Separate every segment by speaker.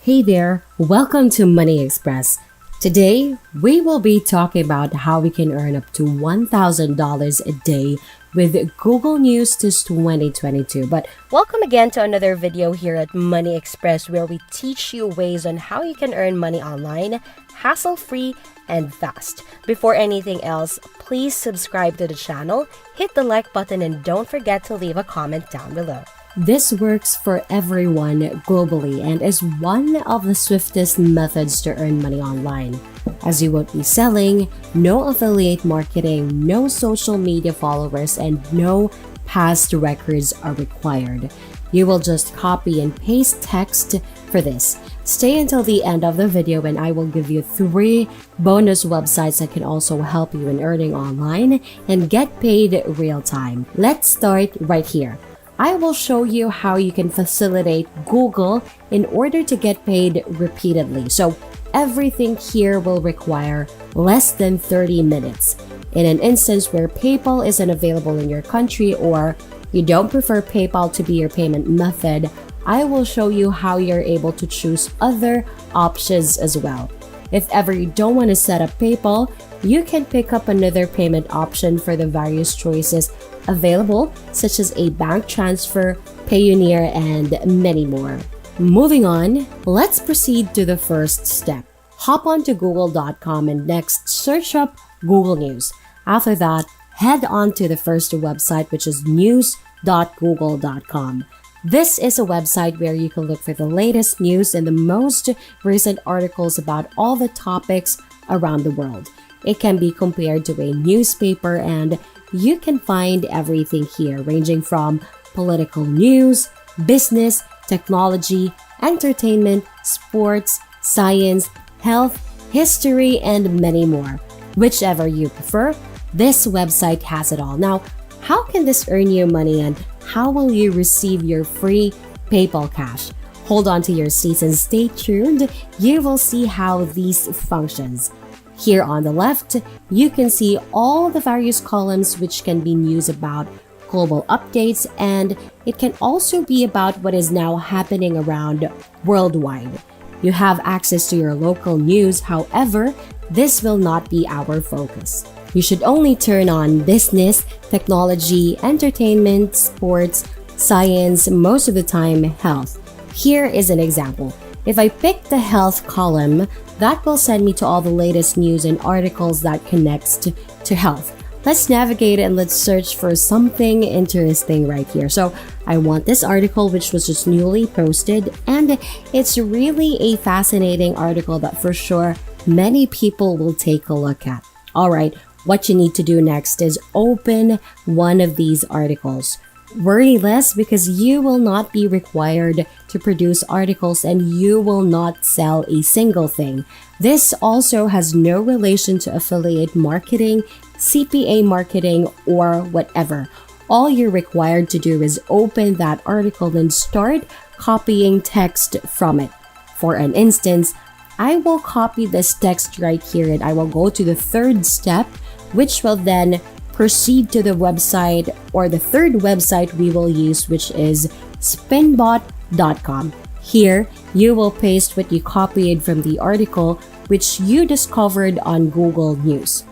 Speaker 1: Hey there, welcome to Money Express. Today, we will be talking about how we can earn up to $1,000 a day with Google News this 2022. But welcome again to another video here at Money Express, where we teach you ways on how you can earn money online, hassle-free and fast. Before anything else, please subscribe to the channel, hit the like button, and don't forget to leave a comment down below. This works for everyone globally and is one of the swiftest methods to earn money online, as you won't be selling, no affiliate marketing, no social media followers, and no past records are required. You will just copy and paste text for this. Stay until the end of the video and I will give you 3 bonus websites that can also help you in earning online and get paid real time. Let's start right here. I will show you how you can facilitate Google in order to get paid repeatedly. So everything here will require less than 30 minutes. In an instance where PayPal isn't available in your country or you don't prefer PayPal to be your payment method, I will show you how you're able to choose other options as well. If ever you don't want to set up PayPal, you can pick up another payment option for the various choices available, such as a bank transfer, Payoneer, and many more. Moving on, let's proceed to the first step. Hop onto google.com and next search up Google News. After that, head on to the first website, which is news.google.com. This is a website where you can look for the latest news and the most recent articles about all the topics around the world. It can be compared to a newspaper and you can find everything here, ranging from political news, business, technology, entertainment, sports, science, health, history, and many more. Whichever you prefer, this website has it all. Now, how can this earn you money and how will you receive your free PayPal cash? Hold on to your seats and stay tuned. You will see how these functions. Here on the left, you can see all the various columns which can be news about global updates, and it can also be about what is now happening around worldwide. You have access to your local news, however, this will not be our focus. You should only turn on business, technology, entertainment, sports, science, most of the time health. Here is an example. If I pick the health column, that will send me to all the latest news and articles that connects to health. Let's navigate and let's search for something interesting right here. So I want this article which was just newly posted, and it's really a fascinating article that for sure many people will take a look at. All right, what you need to do next is open one of these articles. Worry less because you will not be required to produce articles and you will not sell a single thing. This also has no relation to affiliate marketing, CPA marketing, or whatever. All you're required to do is open that article and start copying text from it. For an instance, I will copy this text right here and I will go to the third step, which will then proceed to the website or the third website we will use, which is spinbot.com. Here, you will paste what you copied from the article which you discovered on Google News.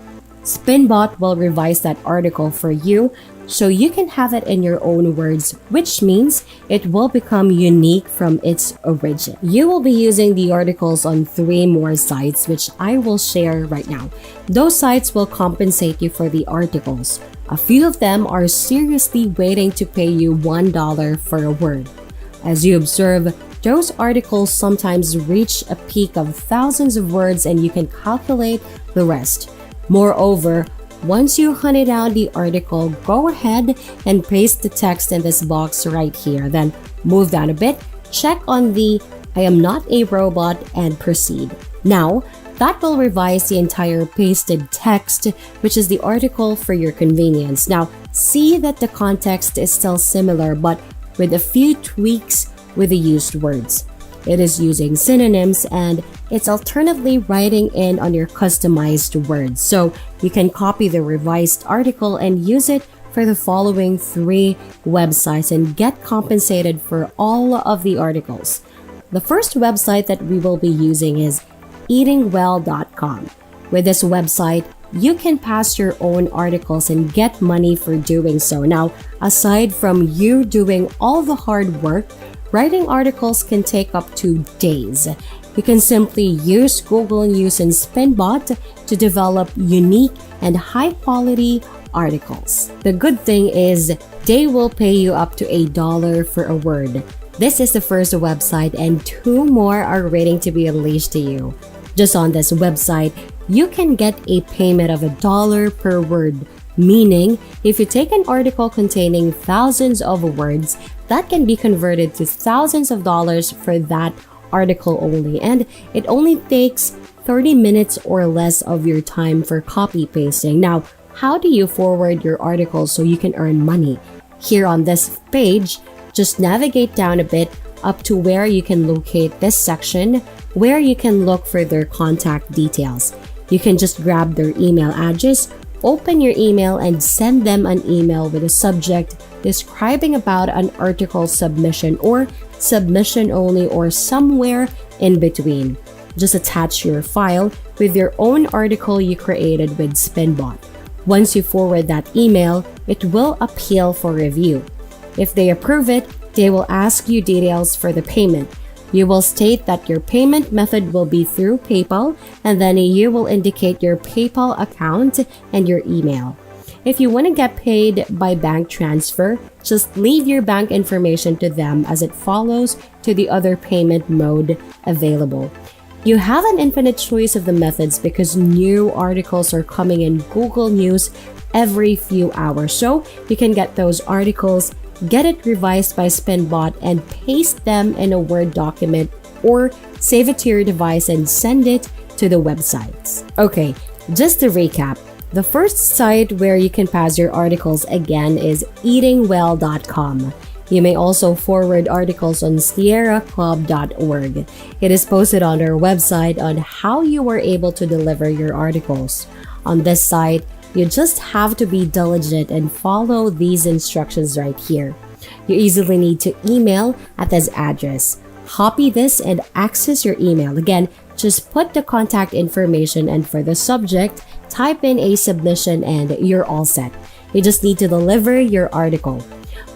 Speaker 1: Spinbot will revise that article for you so you can have it in your own words, which means it will become unique from its origin. You will be using the articles on 3 more sites, which I will share right now. Those sites will compensate you for the articles. A few of them are seriously waiting to pay you $1 for a word. As you observe, those articles sometimes reach a peak of thousands of words and you can calculate the rest. Moreover, once you hunted down the article, go ahead and paste the text in this box right here. Then move down a bit, check on the I am not a robot and proceed. Now, that will revise the entire pasted text, which is the article for your convenience. Now, see that the context is still similar, but with a few tweaks with the used words. It is using synonyms and it's alternately writing in on your customized words. So you can copy the revised article and use it for the following 3 websites and get compensated for all of the articles. The first website that we will be using is eatingwell.com. With this website, you can pass your own articles and get money for doing so. Now, aside from you doing all the hard work, writing articles can take up to days. You can simply use Google News and Spinbot to develop unique and high-quality articles. The good thing is they will pay you up to $1 for a word. This is the first website and 2 more are waiting to be unleashed to you. Just on this website, you can get a payment of $1 per word, meaning if you take an article containing thousands of words, that can be converted to thousands of dollars for that article only, and it only takes 30 minutes or less of your time for copy pasting. Now, how do you forward your article so you can earn money? Here on this page, just navigate down a bit up to where you can locate this section where you can look for their contact details. You can just grab their email address, open your email, and send them an email with a subject describing about an article submission or submission only or somewhere in between. Just attach your file with your own article you created with Spinbot. Once you forward that email, it will appeal for review. If they approve it, they will ask you details for the payment. You will state that your payment method will be through PayPal, and then you will indicate your PayPal account and your email. If you want to get paid by bank transfer, just leave your bank information to them as it follows to the other payment mode available. You have an infinite choice of the methods because new articles are coming in Google News every few hours. So you can get those articles, get it revised by Spinbot, and paste them in a Word document or save it to your device and send it to the websites. Okay, just to recap, the first site where you can pass your articles again is eatingwell.com. You may also forward articles on sierraclub.org. It is posted on their website on how you were able to deliver your articles. On this site, you just have to be diligent and follow these instructions right here. You easily need to email at this address. Copy this and access your email. Again, just put the contact information, and for the subject, type in a submission and you're all set. You just need to deliver your article.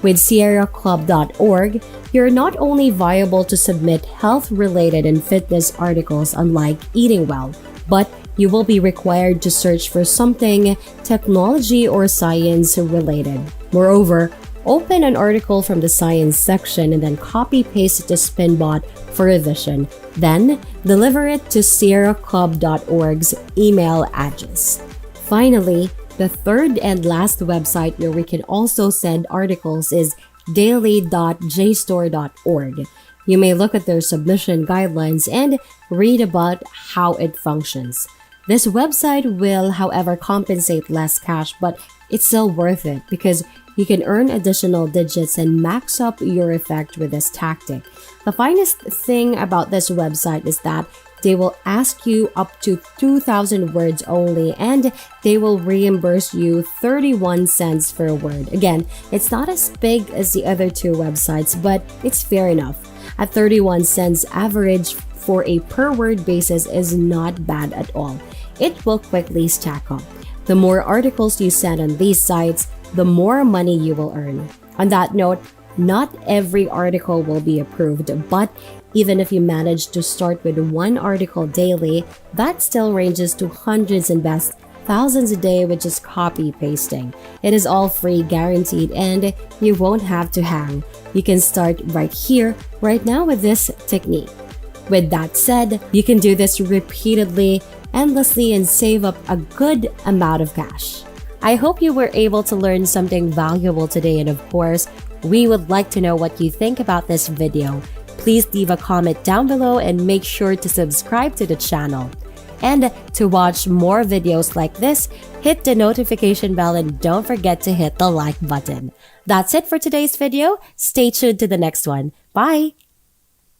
Speaker 1: With sierraclub.org, you're not only viable to submit health-related and fitness articles unlike Eating Well, but you will be required to search for something technology or science related. Moreover, open an article from the science section and then copy-paste it to Spinbot for revision. Then, deliver it to sierraclub.org's email address. Finally, the third and last website where we can also send articles is daily.jstor.org. You may look at their submission guidelines and read about how it functions. This website will, however, compensate less cash, but it's still worth it because you can earn additional digits and max up your effect with this tactic. The finest thing about this website is that they will ask you up to 2,000 words only, and they will reimburse you 31 cents for a word. Again, it's not as big as the other 2 websites, but it's fair enough. At 31 cents average for a per word basis is not bad at all. It will quickly stack up. The more articles you send on these sites, the more money you will earn. On that note, not every article will be approved, but even if you manage to start with 1 article daily, that still ranges to hundreds and best thousands a day with just copy pasting. It is all free, guaranteed, and you won't have to hang. You can start right here, right now with this technique. With that said, you can do this repeatedly, endlessly, and save up a good amount of cash. I hope you were able to learn something valuable today, and of course, we would like to know what you think about this video. Please leave a comment down below and make sure to subscribe to the channel. And to watch more videos like this, hit the notification bell and don't forget to hit the like button. That's it for today's video. Stay tuned to the next one. Bye!